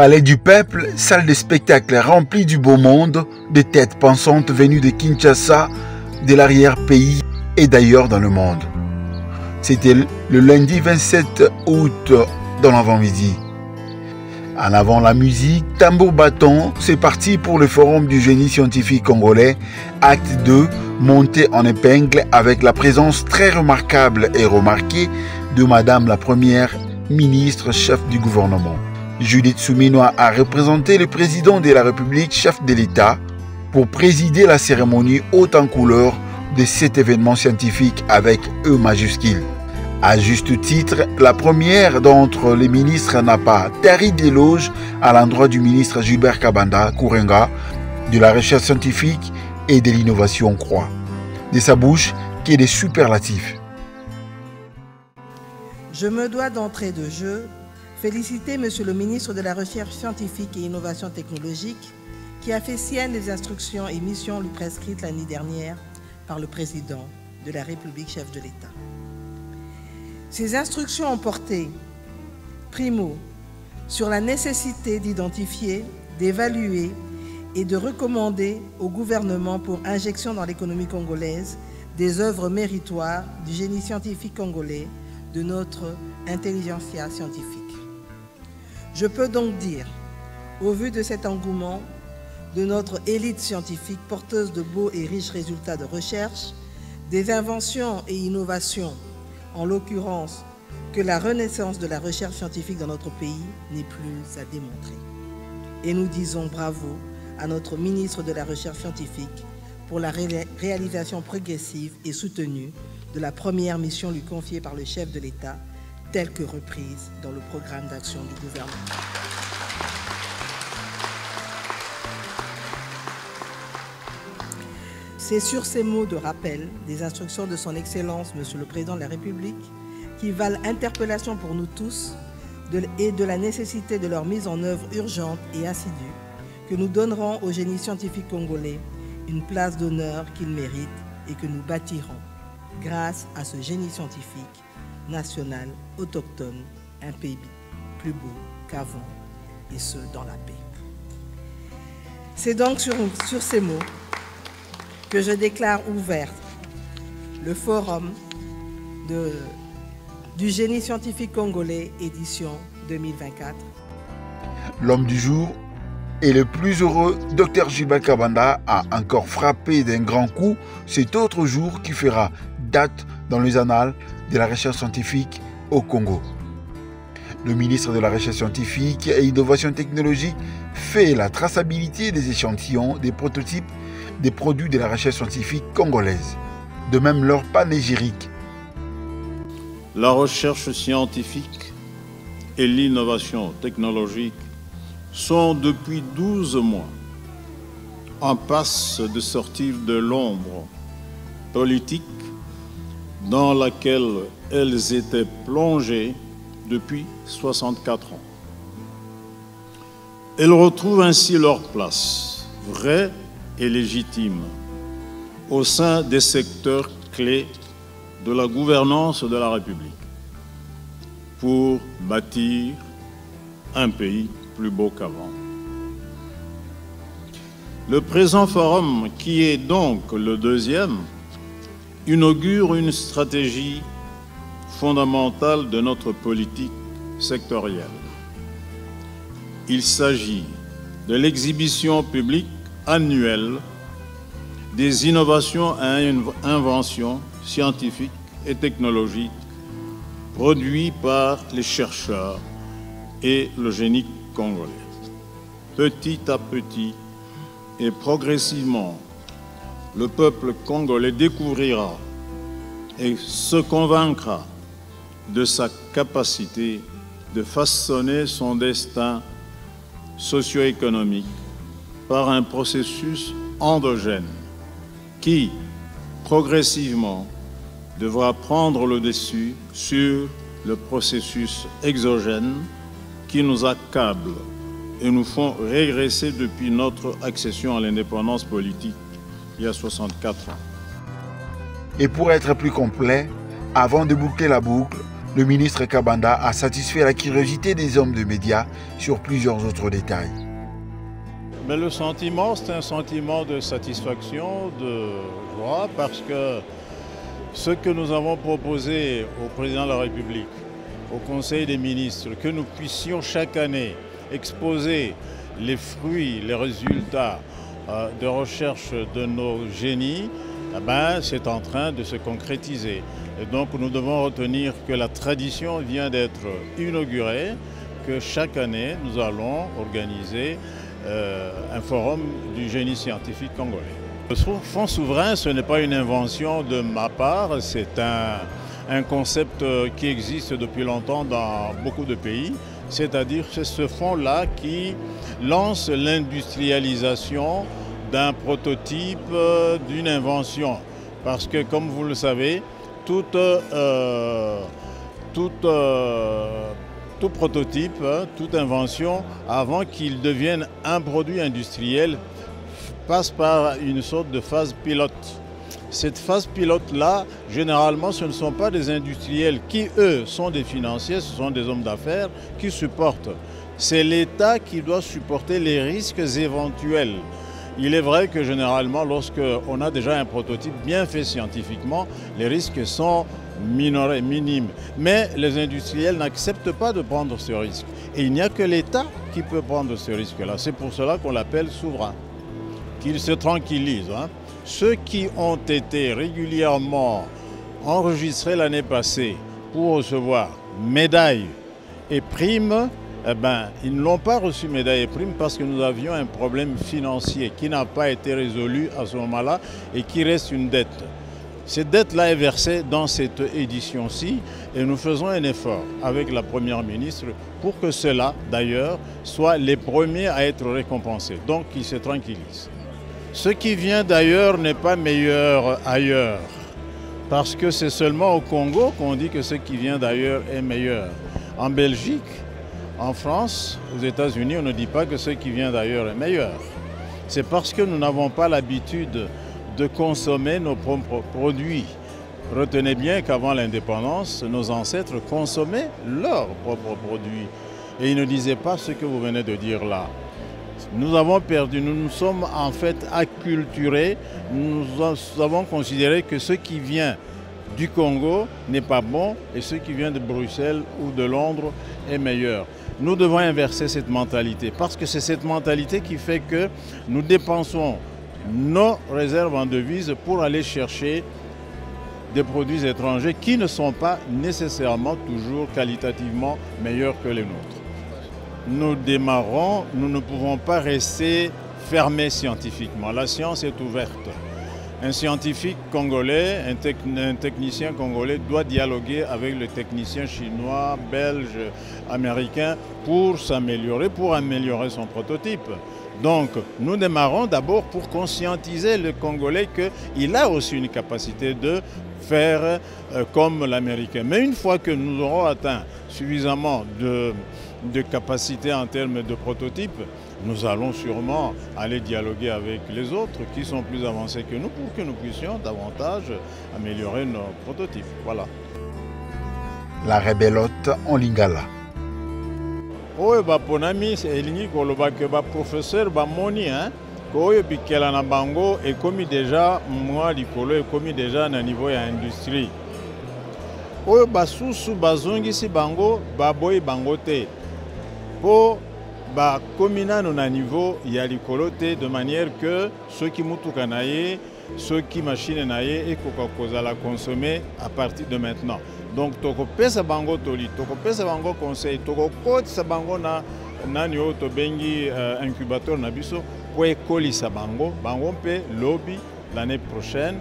Palais du Peuple, salle de spectacle remplie du beau monde, de têtes pensantes venues de Kinshasa, de l'arrière-pays et d'ailleurs dans le monde. C'était le lundi 27 août dans l'avant-midi. En avant la musique, tambour bâton, c'est parti pour le forum du génie scientifique congolais, acte 2, monté en épingle avec la présence très remarquable et remarquée de Madame la Première ministre chef du gouvernement. Judith Souminoa a représenté le président de la République, chef de l'État, pour présider la cérémonie haute en couleur de cet événement scientifique avec E majuscule. À juste titre, la première d'entre les ministres n'a pas tari d'éloge à l'endroit du ministre Gilbert Kabanda Kourenga de la recherche scientifique et de l'innovation croix. De sa bouche, qui est des superlatifs. Je me dois d'entrée de jeu féliciter Monsieur le ministre de la Recherche scientifique et Innovation technologique qui a fait sienne les instructions et missions lui prescrites l'année dernière par le président de la République, chef de l'État. Ces instructions ont porté, primo, sur la nécessité d'identifier, d'évaluer et de recommander au gouvernement pour injection dans l'économie congolaise des œuvres méritoires du génie scientifique congolais, de notre intelligentsia scientifique. Je peux donc dire, au vu de cet engouement, de notre élite scientifique porteuse de beaux et riches résultats de recherche, des inventions et innovations, en l'occurrence, que la renaissance de la recherche scientifique dans notre pays n'est plus à démontrer. Et nous disons bravo à notre ministre de la Recherche scientifique pour la réalisation progressive et soutenue de la première mission lui confiée par le chef de l'État, telle que reprise dans le programme d'action du gouvernement. C'est sur ces mots de rappel des instructions de son Excellence, Monsieur le Président de la République, qui valent interpellation pour nous tous et de la nécessité de leur mise en œuvre urgente et assidue, que nous donnerons au génie scientifique congolais une place d'honneur qu'il mérite et que nous bâtirons, grâce à ce génie scientifique national, autochtone, un pays plus beau qu'avant, et ce, dans la paix. C'est donc sur ces mots que je déclare ouvert le forum du génie scientifique congolais, édition 2024. L'homme du jour et le plus heureux, Dr Gilbert Kabanda, a encore frappé d'un grand coup cet autre jour qui fera date dans les annales de la recherche scientifique au Congo. Le ministre de la Recherche scientifique et Innovation technologique fait la traçabilité des échantillons, des prototypes, des produits de la recherche scientifique congolaise, de même leur panégyrique. La recherche scientifique et l'innovation technologique sont depuis 12 mois en passe de sortir de l'ombre politique dans laquelle elles étaient plongées depuis 64 ans. Elles retrouvent ainsi leur place, vraie et légitime, au sein des secteurs clés de la gouvernance de la République, pour bâtir un pays plus beau qu'avant. Le présent forum, qui est donc le deuxième, inaugure une stratégie fondamentale de notre politique sectorielle. Il s'agit de l'exhibition publique annuelle des innovations et inventions scientifiques et technologiques produites par les chercheurs et le génie congolais. Petit à petit et progressivement, le peuple congolais découvrira et se convaincra de sa capacité de façonner son destin socio-économique par un processus endogène qui, progressivement, devra prendre le dessus sur le processus exogène qui nous accable et nous font régresser depuis notre accession à l'indépendance politique il y a 64 ans. Et pour être plus complet, avant de boucler la boucle, Le ministre Kabanda a satisfait la curiosité des hommes de médias sur plusieurs autres détails. Mais le sentiment, c'est un sentiment de satisfaction, de joie, parce que ce que nous avons proposé au président de la République, au Conseil des ministres, que nous puissions chaque année exposer les fruits, les résultats de recherche de nos génies, c'est en train de se concrétiser. Et donc nous devons retenir que la tradition vient d'être inaugurée, que chaque année nous allons organiser un forum du génie scientifique congolais. Le fonds souverain, ce n'est pas une invention de ma part, c'est un concept qui existe depuis longtemps dans beaucoup de pays, c'est-à-dire c'est ce fonds-là qui lance l'industrialisation d'un prototype, d'une invention. Parce que comme vous le savez, tout prototype, toute invention, avant qu'il devienne un produit industriel, passe par une sorte de phase pilote. Cette phase pilote-là, généralement, ce ne sont pas des industriels qui, eux, sont des financiers, ce sont des hommes d'affaires qui supportent. C'est l'État qui doit supporter les risques éventuels. Il est vrai que généralement, lorsqu'on a déjà un prototype bien fait scientifiquement, les risques sont minorés, minimes. Mais les industriels n'acceptent pas de prendre ce risque. Et il n'y a que l'État qui peut prendre ce risque-là. C'est pour cela qu'on l'appelle souverain. Qu'il se tranquillise. Ceux qui ont été régulièrement enregistrés l'année passée pour recevoir médailles et primes, ils ne l'ont pas reçu médaille et prime parce que nous avions un problème financier qui n'a pas été résolu à ce moment-là et qui reste une dette. Cette dette-là est versée dans cette édition-ci et nous faisons un effort avec la Première ministre pour que ceux-là, d'ailleurs, soient les premiers à être récompensés. Donc, ils se tranquillisent. Ce qui vient d'ailleurs n'est pas meilleur ailleurs parce que c'est seulement au Congo qu'on dit que ce qui vient d'ailleurs est meilleur. En Belgique, en France, aux États-Unis, on ne dit pas que ce qui vient d'ailleurs est meilleur. C'est parce que nous n'avons pas l'habitude de consommer nos propres produits. Retenez bien qu'avant l'indépendance, nos ancêtres consommaient leurs propres produits. Et ils ne disaient pas ce que vous venez de dire là. Nous avons perdu, nous nous sommes en fait acculturés, nous avons considéré que ce qui vient du Congo n'est pas bon et ce qui vient de Bruxelles ou de Londres est meilleur. Nous devons inverser cette mentalité parce que c'est cette mentalité qui fait que nous dépensons nos réserves en devises pour aller chercher des produits étrangers qui ne sont pas nécessairement toujours qualitativement meilleurs que les nôtres. Nous démarrons, nous ne pouvons pas rester fermés scientifiquement. La science est ouverte. Un scientifique congolais, un technicien congolais doit dialoguer avec le technicien chinois, belge, américain pour s'améliorer, pour améliorer son prototype. Donc, nous démarrons d'abord pour conscientiser le Congolais qu'il a aussi une capacité de faire comme l'Américain. Mais une fois que nous aurons atteint suffisamment de capacité en termes de prototype, nous allons sûrement aller dialoguer avec les autres qui sont plus avancés que nous pour que nous puissions davantage améliorer nos prototypes. Voilà. La rebelote en lingala. Oyo baponami elingi koloba ke ba professeur bamoni koyo bikela na bango ekomi déjà mwa likolo ekomi déjà na niveau ya industrie. Oyo basusu bazongisi bango baboyi bango te. Po bakomi nano na niveau ya likolo te de manière que soki mutuka na ye, soki machine na ye ekoka kozala consommer à partir de maintenant. Donc tokopesa bango toli, tokopesa bango conseil, tokokotisa bango na nani oyo tobengi incubateur na biso po ekolisa bango, bango mpe lobi l'année prochaine,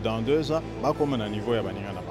dans 2 ans, bakoma na niveau ya baninga na bango.